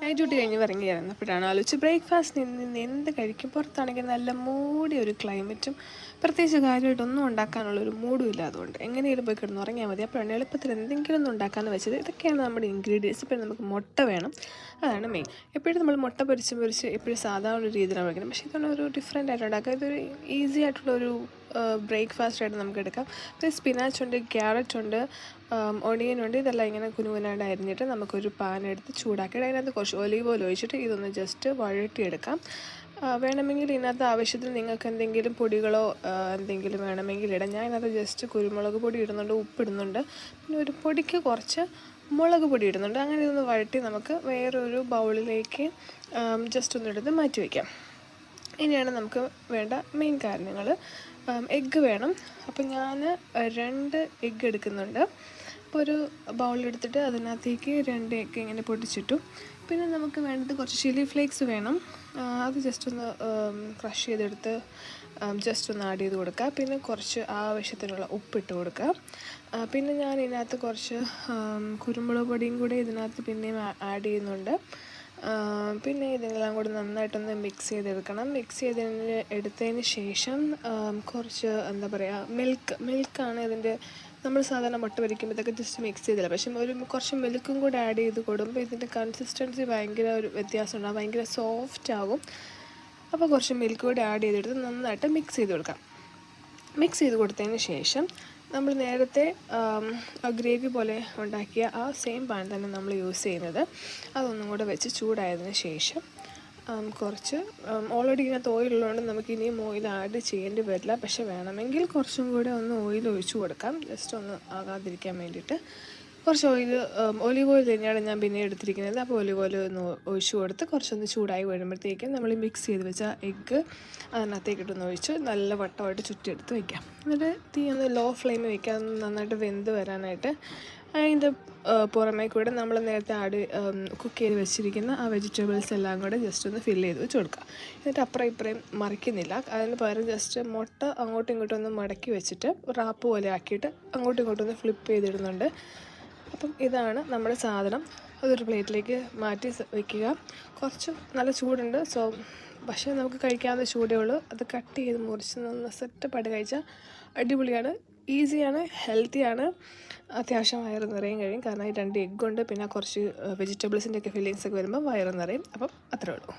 Night duty കഴിഞ്ഞ് ഇറങ്ങിയായിരുന്നു. അപ്പോഴാണ് ആലോചിച്ച് ബ്രേക്ക്ഫാസ്റ്റിന് നിന്ന് എന്ത് കഴിക്കും. പുറത്താണെങ്കിൽ നല്ല മൂടിയ ഒരു ക്ലൈമറ്റും പ്രത്യേകിച്ച് കാര്യമായിട്ടൊന്നും ഉണ്ടാക്കാനുള്ളൊരു മൂഡും ഇല്ല. അതുകൊണ്ട് എങ്ങനെയും പോയി കിടന്ന് ഉറങ്ങിയാൽ മതി. അപ്പോഴാണ് എളുപ്പത്തിൽ എന്തെങ്കിലും ഒന്നും ഉണ്ടാക്കാമെന്ന് വെച്ചത്. ഇതൊക്കെയാണ് നമ്മുടെ ഇൻഗ്രീഡിയൻസ്. പിന്നെ നമുക്ക് മുട്ട വേണം, അതാണ് മെയിൻ. എപ്പോഴും നമ്മൾ മുട്ട പൊരിച്ച് എപ്പോഴും സാധാരണ ഒരു രീതിയിലാണ് വയ്ക്കുന്നത്. പക്ഷേ ഇതാണ് ഒരു ഡിഫറെൻ്റ് ആയിട്ട് ഉണ്ടാക്കുക. ഇതൊരു ഈസി ആയിട്ടുള്ളൊരു ബ്രേക്ക്ഫാസ്റ്റ് ആയിട്ട് നമുക്ക് എടുക്കാം. പിന്നെ സ്പിനാച്ച് ഉണ്ട്, ക്യാരറ്റ് ഉണ്ട്, ഒണിയനുണ്ട്. ഇതെല്ലാം ഇങ്ങനെ കുനുകുനായിട്ട് അരിഞ്ഞിട്ട് നമുക്കൊരു പാൻ എടുത്ത് ചൂടാക്കിയിട്ട് അതിനകത്ത് കുറച്ച് ഒലീവ് ഓയിൽ ഒഴിച്ചിട്ട് ഇതൊന്ന് ജസ്റ്റ് വഴറ്റിയെടുക്കാം. വേണമെങ്കിൽ ഇതിനകത്ത് ആവശ്യത്തിന് നിങ്ങൾക്ക് എന്തെങ്കിലും പൊടികളോ എന്തെങ്കിലും വേണമെങ്കിൽ ഇടാം. ഞാൻ ഇതിനകത്ത് ജസ്റ്റ് കുരുമുളക് പൊടി ഇടുന്നുണ്ട്, ഉപ്പിടുന്നുണ്ട്, പിന്നെ ഒരു പൊടിക്ക് കുറച്ച് മുളക് പൊടി ഇടുന്നുണ്ട്. അങ്ങനെ ഇതൊന്ന് വഴറ്റി നമുക്ക് വേറൊരു ബൗളിലേക്ക് ജസ്റ്റ് ഒന്നെടുത്ത് മാറ്റി വയ്ക്കാം. ഇനിയാണ് നമുക്ക് വേണ്ട മെയിൻ കാര്യങ്ങൾ. എഗ്ഗ് വേണം. അപ്പോൾ ഞാൻ 2 എഗ്ഗ് എടുക്കുന്നുണ്ട്. അപ്പോൾ ഒരു ബൗളെടുത്തിട്ട് അതിനകത്തേക്ക് 2 എഗ്ഗ് ഇങ്ങനെ പൊട്ടിച്ചിട്ടു. പിന്നെ നമുക്ക് വേണ്ടത് കുറച്ച് ചില്ലി ഫ്ലേക്സ് വേണം. അത് ജസ്റ്റ് ഒന്ന് ക്രഷ് ചെയ്തെടുത്ത് ജസ്റ്റ് ഒന്ന് ആഡ് ചെയ്ത് കൊടുക്കുക. പിന്നെ കുറച്ച് ആവശ്യത്തിനുള്ള ഉപ്പിട്ട് കൊടുക്കുക. പിന്നെ ഞാൻ ഇതിനകത്ത് കുറച്ച് കുരുമുളക് പൊടിയും കൂടി ഇതിനകത്ത് പിന്നെയും ആഡ് ചെയ്യുന്നുണ്ട്. പിന്നെ ഇതെല്ലാം കൂടി നന്നായിട്ടൊന്ന് മിക്സ് ചെയ്തെടുക്കണം. മിക്സ് എടുത്തതിന് ശേഷം കുറച്ച് എന്താ പറയുക, മിൽക്കാണ് ഇതിൻ്റെ. നമ്മൾ സാധാരണ മുട്ട പൊരിക്കുമ്പോഴത്തേക്ക് ജസ്റ്റ് മിക്സ് ചെയ്തില്ല, പക്ഷേ കുറച്ച് മിൽക്കും കൂടെ ആഡ് ചെയ്ത് കൊടുക്കുമ്പോൾ ഇതിൻ്റെ കൺസിസ്റ്റൻസി ഭയങ്കര ഒരു വ്യത്യാസം ഉണ്ടാകും, ഭയങ്കര സോഫ്റ്റ് ആകും. അപ്പോൾ കുറച്ച് മിൽക്ക് കൂടി ആഡ് ചെയ്തെടുത്ത് നന്നായിട്ട് മിക്സ് ചെയ്ത് കൊടുക്കാം. മിക്സ് ചെയ്ത് കൊടുത്തതിന് ശേഷം നമ്മൾ നേരത്തെ ഗ്രേവി പോലെ ഉണ്ടാക്കിയ ആ സെയിം പാൻ തന്നെ നമ്മൾ യൂസ് ചെയ്യുന്നത്. അതൊന്നും കൂടെ വെച്ച് ചൂടായതിന് ശേഷം കുറച്ച് ഓൾറെഡി ഇതിനകത്ത് ഓയിലുള്ളതുകൊണ്ട് നമുക്ക് ഇനിയും ഓയിൽ ആഡ് ചെയ്യേണ്ടി വരില്ല. പക്ഷേ വേണമെങ്കിൽ കുറച്ചും കൂടെ ഒന്ന് ഓയിൽ ഒഴിച്ചു കൊടുക്കാം, ജസ്റ്റ് ഒന്ന് ആകാതിരിക്കാൻ വേണ്ടിയിട്ട്. കുറച്ച് ഒലിവ് ഓയിൽ തന്നെയാണ് ഞാൻ പിന്നെ എടുത്തിരിക്കുന്നത്. അപ്പോൾ ഒലിവ് ഓയിൽ ഒന്ന് ഒഴിച്ചു കൊടുത്ത് കുറച്ചൊന്ന് ചൂടായി വരുമ്പോഴത്തേക്കും നമ്മൾ മിക്സ് ചെയ്ത് വെച്ച എഗ്ഗ് അതിനകത്തേക്കിട്ടൊന്ന് ഒഴിച്ച് നല്ല വട്ടമായിട്ട് ചുറ്റിയെടുത്ത് വയ്ക്കാം. എന്നിട്ട് തീ ഒന്ന് ലോ ഫ്ലെയിമിൽ വയ്ക്കാം, നന്നായിട്ട് വെന്ത് വരാനായിട്ട്. അതിൻ്റെ പുറമേ കൂടെ നമ്മൾ നേരത്തെ കുക്ക് ചെയ്ത് വെച്ചിരിക്കുന്ന ആ വെജിറ്റബിൾസ് എല്ലാം കൂടെ ജസ്റ്റ് ഒന്ന് ഫില്ല് ചെയ്ത് വെച്ച് കൊടുക്കുക. എന്നിട്ട് അപ്പുറം ഇപ്പുറം മറിക്കുന്നില്ല, അതിന് പകരം ജസ്റ്റ് മുട്ട അങ്ങോട്ടും ഇങ്ങോട്ടും ഒന്ന് മടക്കി വെച്ചിട്ട് റാപ്പ് പോലെ ആക്കിയിട്ട് അങ്ങോട്ടും ഇങ്ങോട്ടും ഒന്ന് ഫ്ലിപ്പ് ചെയ്തിടുന്നുണ്ട്. അപ്പം ഇതാണ് നമ്മുടെ സാധനം. അതൊരു പ്ലേറ്റിലേക്ക് മാറ്റി വയ്ക്കുക. കുറച്ച് നല്ല ചൂടുണ്ട്, പക്ഷേ നമുക്ക് കഴിക്കാവുന്ന ചൂടേ ഉള്ളൂ. അത് കട്ട് ചെയ്ത് മുറിച്ച് നിന്ന് സെറ്റപ്പായിട്ട് കഴിച്ചാൽ അടിപൊളിയാണ്, ഈസിയാണ്, ഹെൽത്തിയാണ്. അത്യാവശ്യം വയറ് നിറയും കഴിയും, കാരണം ഈ 2 എഗ്ഗുണ്ട്, പിന്നെ കുറച്ച് വെജിറ്റബിൾസിൻ്റെയൊക്കെ ഫില്ലിങ്സ് ഒക്കെ വരുമ്പോൾ വയറ് നിറയും. അപ്പം അത്രേ ഉള്ളൂ.